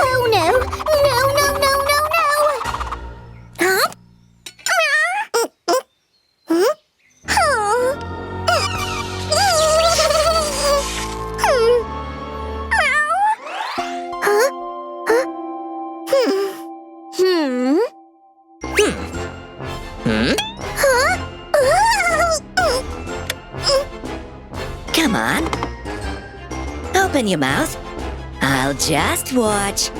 Oh no! No, no, no, no, no! Huh? Come on. Open your mouth. I'll just watch.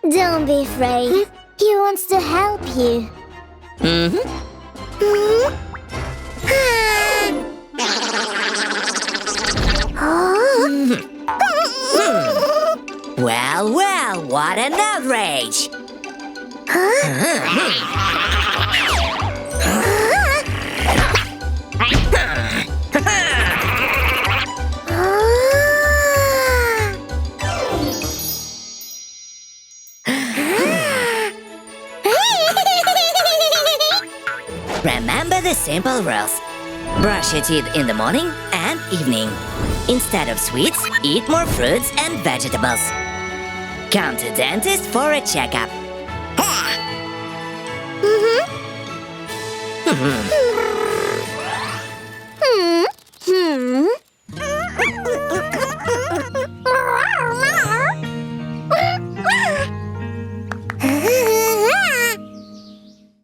Don't be afraid. He wants to help you. Well, well, what an outrage! Remember the simple rules. Brush your teeth in the morning and evening. Instead of sweets, eat more fruits and vegetables. Come to dentist for a checkup.